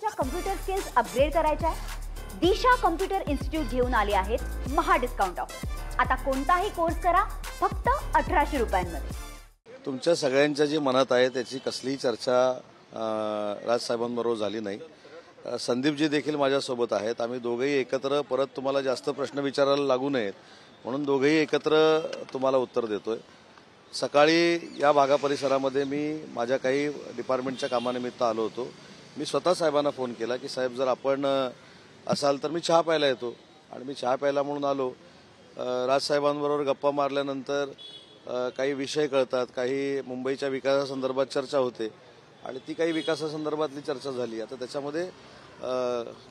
तुमच्या computer skills upgrade करायच्या आहे? दिशा कम्प्युटर इन्स्टिट्यूट घेऊन आले आहेत महा डिस्काउंट ऑफर। आता कोणताही कोर्स करा फक्त 1800 रुपयांमध्ये। तुमच्या सगळ्यांच्या जी मनात आहे त्याची कसलीही चर्चा राजसाहेबांबरोबर झाली नाही। संदीपजी देखील माझ्यासोबत आहेत। आम्ही दोघेही एकत्र परत तुम्हाला जास्त प्रश्न विचारायला लागू नयेत म्हणून दोघेही एकत्र तुम्हाला उत्तर देतोय। सकाळी या भागा परिसरामध्ये मी माझ्या काही डिपार्टमेंटच्या कामानिमित्त आलो होतो। मी स्वतः साहेबांना फोन केला की साहेब जर आपण असाल तर मी चहा प्यायला येतो आणि मी चहा प्यायला म्हणून आलो। राजसाहेबांबरोबर गप्पा मारल्यानंतर काही विषय कळतात, काही मुंबईच्या विकासासंदर्भात चर्चा होते आणि ती काही विकासासंदर्भातली चर्चा झाली। आता त्याच्यामध्ये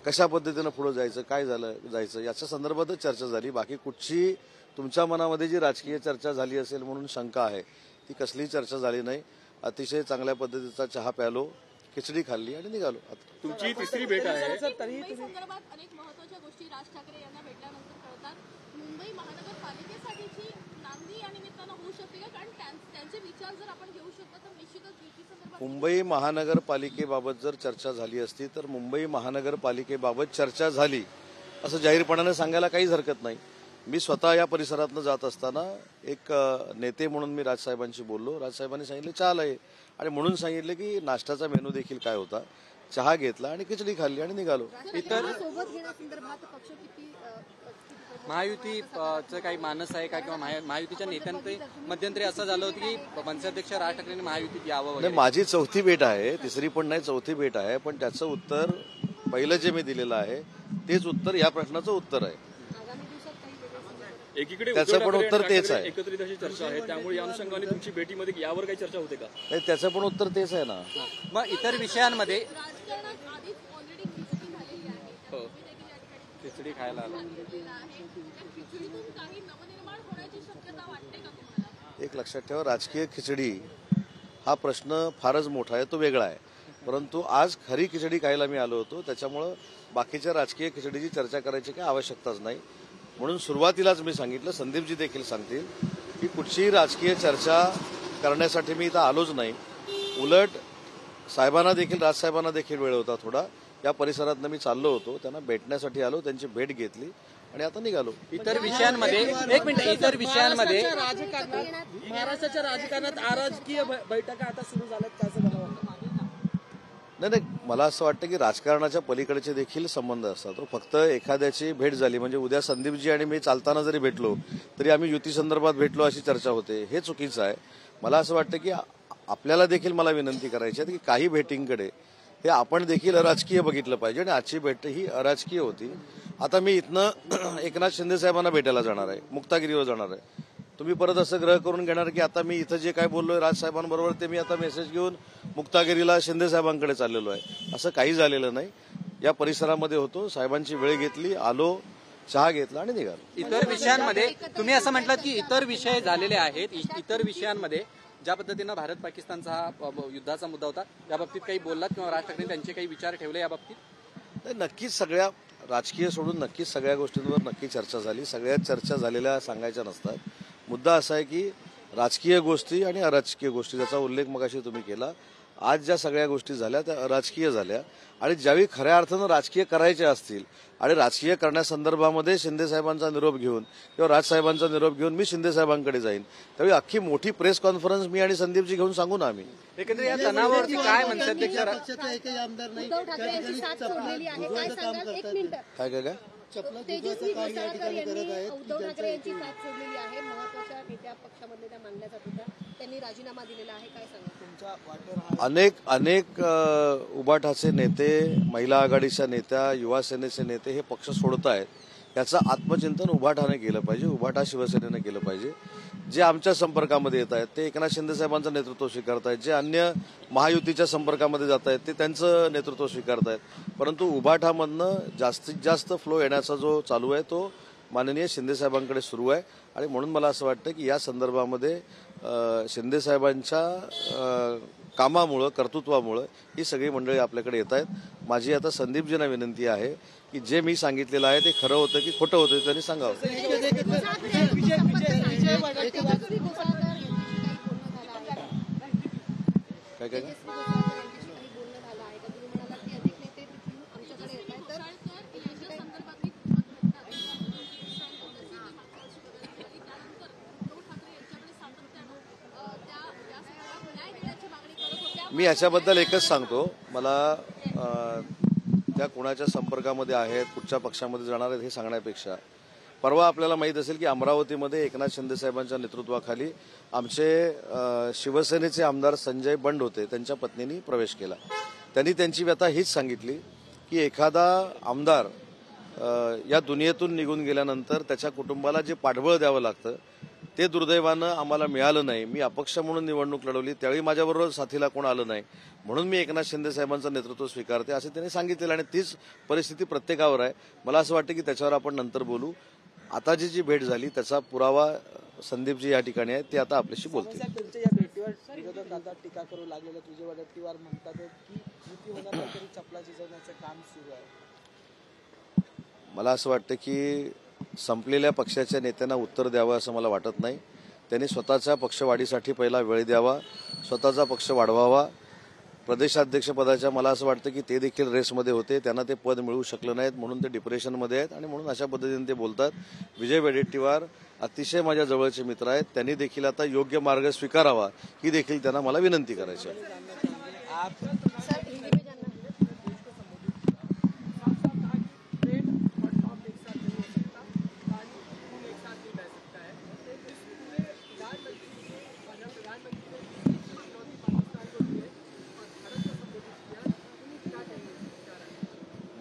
कशा पद्धतीनं पुढे जायचं, काय जायचं याच्या संदर्भातच चर्चा झाली। बाकी कुठची तुमच्या मनामध्ये जी राजकीय चर्चा झाली असेल म्हणून शंका आहे ती कसलीही चर्चा झाली नाही। अतिशय चांगल्या पद्धतीचा चहा प्यालो, खिचडी खाल्ली आणि निघालो। तुमची तिसरी भेट आहे। मुंबई संदर्भात अनेक महत्त्वाच्या गोष्टी राज ठाकरे यांना भेटल्यानंतर कळतात। मुंबई महानगरपालिकेसाठीची नांदी या निमित्तानं होऊ शकते का? कारण त्यांचे विचार जर आपण घेऊ शकतो तर निश्चितच युती संदर्भात मुंबई महानगरपालिकेबाबत जर चर्चा झाली असती तर मुंबई महानगरपालिकेबाबत चर्चा झाली असं जाहीरपणाने सांगायला काहीच हरकत नाही। मी स्वतः या परिसरातनं जात असताना एक नेते म्हणून मी राजसाहेबांशी बोललो। राजसाहेबांनी सांगितले चहा आहे आणि म्हणून सांगितले की नाश्त्याचा मेनू देखील काय होता, चहा घेतला आणि खिचडी खाल्ली आणि निघालो। इतर सोबत घेण्यासंदर्भात पक्ष किती महायुतीचं काही मानस आहे का किंवा महायुतीच्या नेत्यांचे मध्यंतरी असं झालं होतं की मनसे अध्यक्ष राज ठाकरेंनी महायुतीत यावं वगैरे? माझी चौथी भेट आहे, तिसरी पण नाही चौथी भेट आहे, पण त्याचं उत्तर पहिलं जे मी दिलेलं आहे तेच उत्तर या प्रश्नाचं उत्तर आहे। एकीकडे त्याचं पण उत्तर तेच आहे। एकत्रित अशी चर्चा आहे त्यामुळे या अनुषंगाने तुमची भेटीमध्ये यावर काही चर्चा होते का? नाही, त्याचं पण उत्तर तेच आहे ना। मग इतर विषयांमध्ये राजकारणात आधीच ऑलरेडी खिचडी झालेली आहे, खिचडी खायला आला। खिचडीतून काही नवनिर्माण होण्याची शक्यता वाटते का तुम्हाला? एक लक्षात ठेवा, राजकीय खिचडी हा प्रश्न फारच मोठा आहे, तो वेगळा आहे। परंतु आज खरी खिचडी खायला मी आलो होतो, त्याच्यामुळं बाकीच्या राजकीय खिचडीची चर्चा करायची काही आवश्यकताच नाही। म्हणून सुरुवातीलाच मी सांगितलं, संदीपजी देखील सांगतील की कुठचीही राजकीय चर्चा करण्यासाठी मी इथं आलोच नाही। उलट साहेबांना देखील, राजसाहेबांना देखील वेळ होता थोडा, या परिसरातनं मी चाललो होतो, त्यांना भेटण्यासाठी आलो, त्यांची भेट घेतली आणि आता निघालो। इतर विषयांमध्ये एक मिनिट, इतर विषयांमध्ये महाराष्ट्राच्या राजकारणात अराजकीय बैठका आता सुरू झाल्यात, कसं मला वाटतं? नाही, मला असं वाटतं की राजकारणाच्या पलीकडचे देखील संबंध असतात। फक्त एखाद्याची भेट झाली म्हणजे उद्या संदीपजी आणि मी चालताना जरी भेटलो तरी आम्ही युती संदर्भात भेटलो अशी चर्चा होते, हे चुकीचं आहे। मला असं वाटतं की आपल्याला देखील मला विनंती करायची आहे की काही भेटींकडे हे आपण देखील अराजकीय बघितलं पाहिजे आणि आजची भेट ही अराजकीय होती। आता मी इथनं एकनाथ शिंदे साहेबांना भेटायला जाणार आहे, मुक्तागिरीवर जाणार आहे। तुम्ही परत असं ग्रह करून घेणार की आता मी इथं जे काय बोललोय राजसाहेबांबरोबर ते मी आता मेसेज घेऊन मुक्तागिरीला शिंदे साहेबांकडे चाललेलो आहे, असं काही झालेलं नाही। या परिसरामध्ये होतो, साहेबांची वेळ घेतली, आलो, चहा घेतला आणि निघालो। इतर विषयांमध्ये तुम्ही असं म्हटलं की इतर विषय झालेले आहेत, इतर विषयांमध्ये ज्या पद्धतीनं भारत पाकिस्तानचा हा युद्धाचा मुद्दा होता या बाबतीत काही बोललात किंवा राज ठाकरे त्यांचे काही विचार ठेवले या बाबतीत? नक्कीच सगळ्या राजकीय सोडून नक्कीच सगळ्या गोष्टींवर नक्की चर्चा झाली। सगळ्या चर्चा झालेल्या सांगायच्या नसतात। मुद्दा असा आहे की राजकीय गोष्टी आणि अराजकीय गोष्टी, त्याचा उल्लेख मगाशी तुम्ही केला। आज ज्या सगळ्या गोष्टी झाल्या त्या अराजकीय झाल्या आणि ज्यावेळी खऱ्या अर्थानं राजकीय करायचे असतील आणि राजकीय करण्यासंदर्भामध्ये शिंदे साहेबांचा निरोप घेऊन किंवा राजसाहेबांचा निरोप घेऊन मी शिंदे साहेबांकडे जाईन, त्यावेळी अख्खी मोठी प्रेस कॉन्फरन्स मी आणि संदीपजी घेऊन सांगू ना आम्ही। एकंदरीत या तणावावरती काय म्हणतात अध्यक्ष? उद्धव ठाकरे यांची साथ सोडलेली आहे, काय सांगाल? एक मिनिट, काय तेजस्वी घोसाळकर यांनी उद्धव ठाकरे यांची साथ सोडलेली आहे, महत्वाच्या नेत्या पक्षामधले त्या मानल्या जात होत्या, त्यांनी राजीनामा दिलेला आहे, काय सांगाल? अनेक उभाटाचे नेते, महिला आघाडीच्या नेत्या, युवा सेनेचे नेते हे पक्ष सोडत आहेत, याचं आत्मचिंतन उभाटाने केलं पाहिजे, उभाटा शिवसेनेने केलं पाहिजे। जे आमच्या संपर्कामध्ये येत आहेत ते एकनाथ शिंदे साहेबांचं नेतृत्व स्वीकारत आहेत, जे अन्य महायुतीच्या संपर्कामध्ये जात आहेत ते त्यांचं नेतृत्व स्वीकारत आहेत। परंतु उभाटामधनं जास्तीत जास्त फ्लो येण्याचा जो चालू आहे तो माननीय शिंदे साहेबांकडे सुरू आहे आणि म्हणून मला असं वाटतं की या संदर्भामध्ये शिंदे साहेबांच्या कामामुळं, कर्तृत्वामुळं ही सगळी मंडळी आपल्याकडे येत आहेत। माझी आता संदीपजींना विनंती आहे की जे मी सांगितलेलं आहे ते खरं होतं की खोटं होतं त्यांनी सांगावं। काय मी याच्याबद्दल एकच सांगतो, मला त्या कोणाच्या संपर्कामध्ये आहेत, कुठच्या पक्षामध्ये जाणार आहेत हे सांगण्यापेक्षा, परवा आपल्याला माहीत असेल की अमरावतीमध्ये एकनाथ शिंदे साहेबांच्या नेतृत्वाखाली आमचे शिवसेनेचे आमदार संजय बंड होते, त्यांच्या पत्नींनी प्रवेश केला. त्यांनी त्यांची व्यथा हीच सांगितली की एखादा आमदार या दुनियेतून निघून गेल्यानंतर त्याच्या कुटुंबाला जे पाठबळ द्यावं लागतं ते दुर्दैवानं आम्हाला मिळालं नाही. मी अपक्ष म्हणून निवडणूक लढवली, त्यावेळी माझ्याबरोबर साथीला कोण आलं नाही, म्हणून मी एकनाथ शिंदे साहेबांचं नेतृत्व स्वीकारते असे त्यांनी सांगितलेलं. आणि तीच परिस्थिती प्रत्येकावर आहे. मला असं वाटतं की त्याच्यावर आपण नंतर बोलू. आता जी भेट झाली त्याचा पुरावा संदीपजी या ठिकाणी आहे, ते आता आपल्याशी बोलतील. त्यांच्या या भेटीवर विरोधक आता टीका करू लागलेले. तुझे वडट्टीवार म्हणतात की युती होणार नाही तरी चपला चिजवण्याचं काम सुरू आहे. मला असं वाटतं की संपलेल्या पक्षाच्या नेत्यांना उत्तर द्यावं असं मला वाटत नाही. त्यांनी स्वतःच्या पक्षवाढीसाठी पहिला वेळ द्यावा, स्वतःचा पक्ष वाढवावा. प्रदेशाध्यक्षपदाच्या मला असं वाटतं की ते देखील रेसमध्ये होते, त्यांना ते पद मिळू शकलं नाहीत म्हणून ते डिप्रेशनमध्ये आहेत आणि म्हणून अशा पद्धतीने ते बोलतात. विजय वडेट्टीवार अतिशय माझ्या जवळचे मित्र आहेत, त्यांनी देखील आता योग्य मार्ग स्वीकारावा ही देखील त्यांना मला विनंती करायची आहे.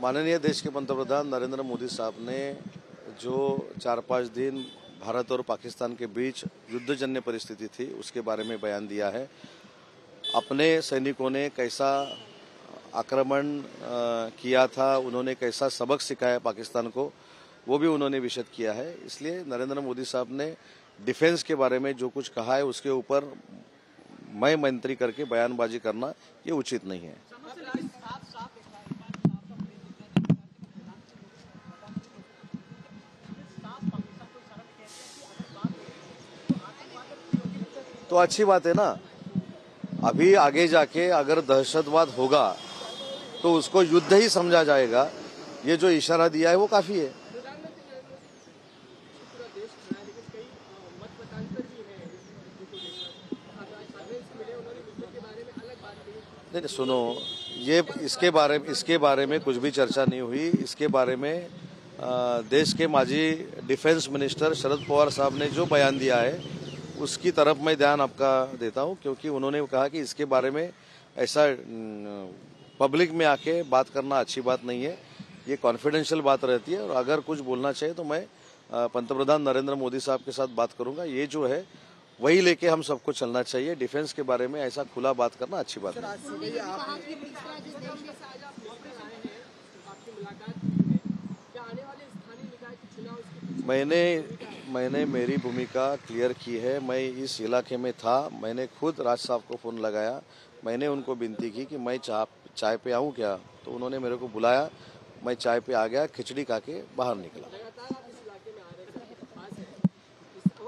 माननीय देश के पंतप्रधान नरेंद्र मोदी साहब ने जो 4-5 दिन भारत और पाकिस्तान के बीच युद्धजन्य परिस्थिति थी उसके बारे में बयान दिया है. अपने सैनिकों ने कैसा आक्रमण किया था, उन्होंने कैसा सबक सिखाया पाकिस्तान को, वो भी उन्होंने विशद किया है. इसलिए नरेंद्र मोदी साहब ने डिफेंस के बारे में जो कुछ कहा है उसके ऊपर मैं मंत्री करके बयानबाजी करना ये उचित नहीं है. तो अच्छी बात है ना. अभी आगे जाके अगर दहशतवाद होगा तो उसको युद्ध ही समझा जाएगा. ये जो इशारा दिया है वो काफी है. नहीं सुनो, ये इसके बारे में कुछ भी चर्चा नहीं हुई. इसके बारे में देश के माजी डिफेंस मिनिस्टर शरद पवार साहब ने जो बयान दिया है उसकी तरफ मैं ध्यान आपका देता हूं, क्योंकि उन्होंने कहा कि इसके बारे में ऐसा पब्लिक में आके बात करना अच्छी बात नहीं है. ये कॉन्फिडेंशियल बात रहती है और अगर कुछ बोलना चाहिए तो मैं पंतप्रधान नरेंद्र मोदी साहब के साथ बात करूंगा. ये जो है वही लेके हम सबको चलना चाहिए. डिफेंस के बारे में ऐसा खुला बात करना अच्छी बात नहीं. मैंने मेरी भूमिका क्लियर की है. मैं इस इलाके में था, मैंने खुद राज साहब को फोन लगाया, मैंने उनको विनती की कि मैं चाय पे आऊं क्या, तो उन्होंने मेरे को बुलाया. मैं चाय पे आ गया, खिचड़ी खा के बाहर निकला.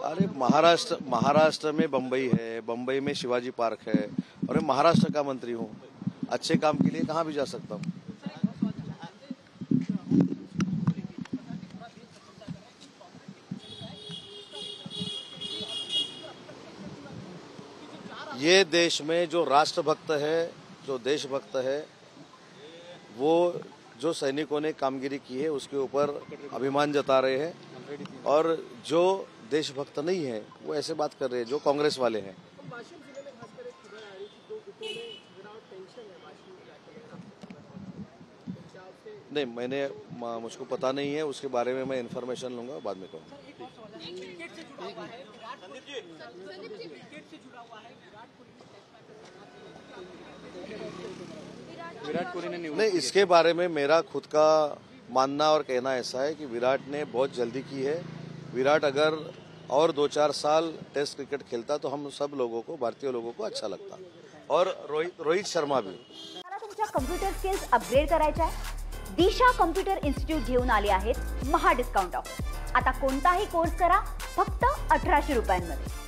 अरे महाराष्ट्र में बम्बई है, बम्बई में शिवाजी पार्क है और मैं महाराष्ट्र का मंत्री हूँ. अच्छे काम के लिए कहाँ भी जा सकता हूँ. ये देश में जो राष्ट्रभक्त है, जो देशभक्त है, वो जो सैनिकों ने कामगिरी की है उसके ऊपर अभिमान जता रहे हैं. और जो देशभक्त नहीं है वो ऐसे बात कर रहे हैं जो कांग्रेस वाले हैं. नहीं, मुझको पता नहीं है, उसके बारे में मैं इन्फॉर्मेशन लूंगा, बाद में कहूँगा. विराट कोहली ने नहीं, इसके बारे में मेरा खुद का मानना और कहना ऐसा है कि विराट ने बहुत जल्दी की है. विराट अगर और 2-4 साल टेस्ट क्रिकेट खेलता तो हम सब लोगों को, भारतीय लोगों को अच्छा लगता. और रोहित शर्मा भी. मला तुमच्या कम्प्युटर स्किल्स अपग्रेड करायच्या आहे? दिशा कम्प्युटर इन्स्टिट्यूट घेऊन आले आहेत महा डिस्काउंट ऑफर. आता कोणताही कोर्स करा फक्त 1800 रुपयांमध्ये.